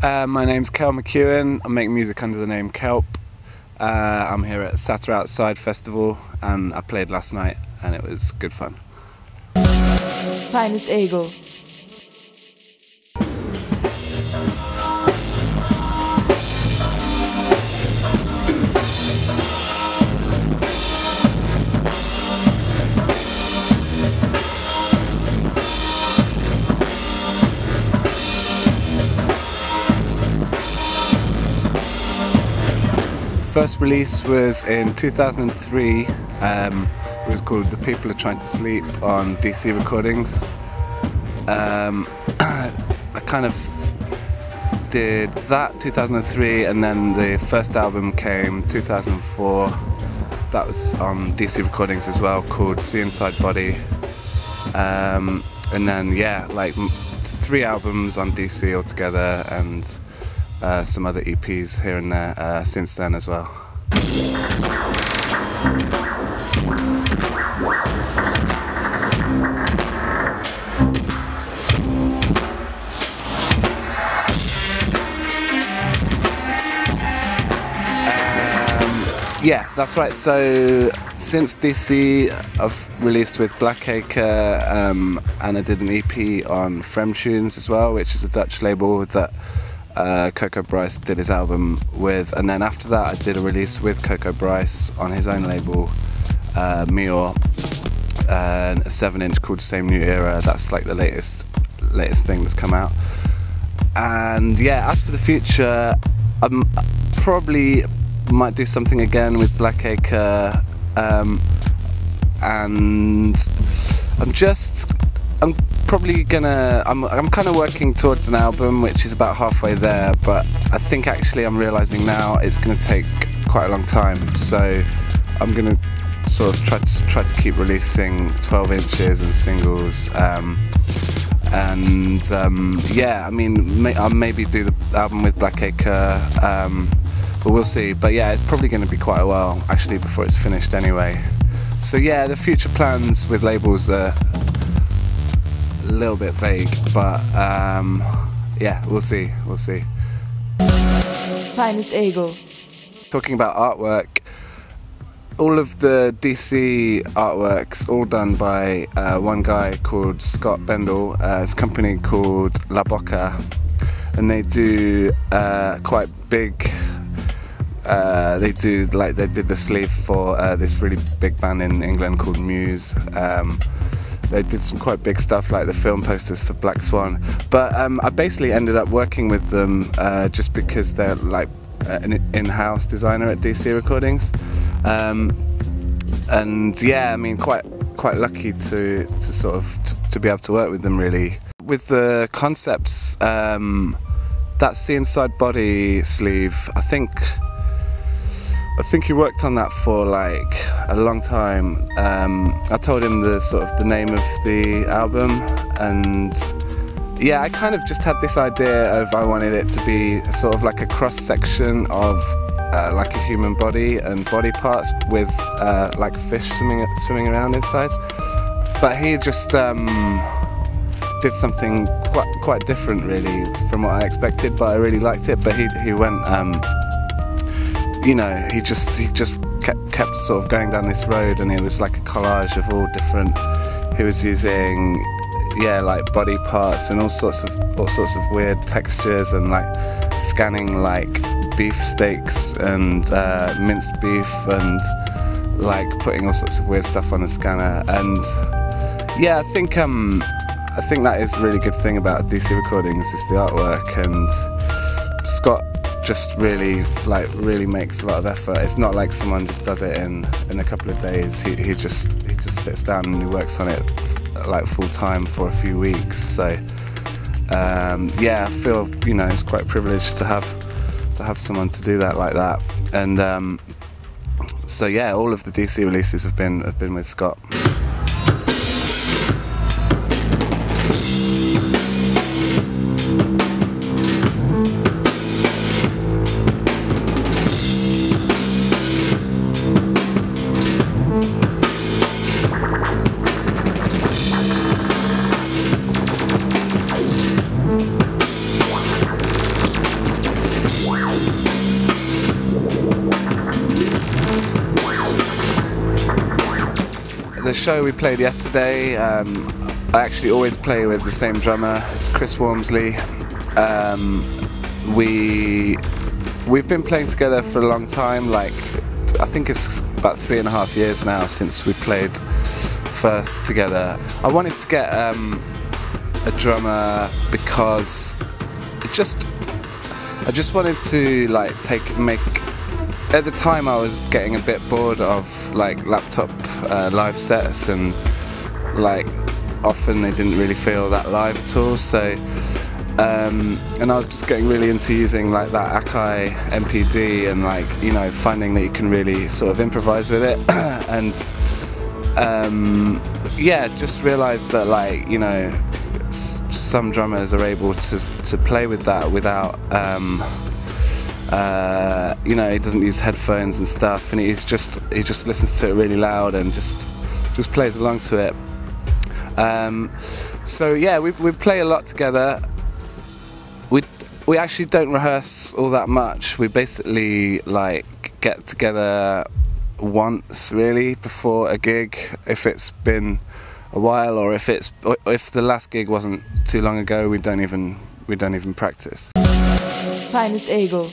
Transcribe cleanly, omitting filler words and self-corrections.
My name's Kel McEwen. I make music under the name Kelpe. I'm here at Satta Outside Festival and I played last night and it was good fun. Finest Ego. First release was in 2003. It was called The People Are Trying to Sleep on DC Recordings. I kind of did that 2003 and then the first album came 2004. That was on DC Recordings as well, called See Inside Body. And then yeah, like 3 albums on DC altogether and some other EPs here and there since then as well. Yeah, that's right. So since DC, I've released with Blackacre, and I did an EP on Fremtunes as well, which is a Dutch label that Coco Bryce did his album with, and then after that I did a release with Coco Bryce on his own label, Meor, a 7-inch called Same New Era. That's like the latest thing that's come out. And yeah, as for the future, I'm probably might do something again with Blackacre, and I'm probably gonna, I'm kind of working towards an album which is about halfway there, but I think actually I'm realizing now it's gonna take quite a long time, so I'm gonna sort of try to keep releasing 12 inches and singles, yeah, I mean I'll maybe do the album with Blackacre, but we'll see. But yeah, it's probably going to be quite a while actually before it's finished anyway. So yeah, the future plans with labels are a little bit vague, but yeah, we'll see. Finest Ego. Talking about artwork, all of the DC artworks all done by one guy called Scott Bendel. It's a company called La Boca, and they do quite big. They did the sleeve for this really big band in England called Muse. They did some quite big stuff like the film posters for Black Swan. But I basically ended up working with them just because they're like an in-house designer at DC Recordings. And yeah, I mean quite lucky to sort of to be able to work with them really. With the concepts, that See Inside Body sleeve, I think he worked on that for like a long time. I told him the name of the album, and yeah, I kind of just had this idea of I wanted it to be sort of like a cross section of like a human body and body parts with like a fish swimming around inside. But he just did something quite different really from what I expected, but I really liked it. But he went. You know, he just kept sort of going down this road, and it was like a collage of all different. He was using, yeah, like body parts and all sorts of weird textures, and like scanning like beef steaks and minced beef, and like putting all sorts of weird stuff on the scanner. And yeah, I think that is a really good thing about DC Recordings is the artwork, and Scott just really makes a lot of effort. It's not like someone just does it in a couple of days. He just sits down and he works on it like full time for a few weeks. So yeah, I feel, you know, it's quite privileged to have someone to do that like that. And so yeah, all of the DC releases have been with Scott. the show we played yesterday, I actually always play with the same drummer. It's Chris Wormsley. We've been playing together for a long time. Like, I think it's about 3.5 years now since we played first together. I wanted to get a drummer because I just wanted to like make. At the time, I was getting a bit bored of like laptop live sets, and like often they didn't really feel that live at all. So. And I was just getting really into using like that Akai MPD, and like, you know, finding that you can really sort of improvise with it. And yeah, just realised that, like, you know, some drummers are able to play with that without you know, he doesn't use headphones and stuff, and he just listens to it really loud and just plays along to it. So yeah, we play a lot together. We actually don't rehearse all that much. We basically like get together once really before a gig, if it's been a while, or if the last gig wasn't too long ago, we don't even practice. Finest Ego.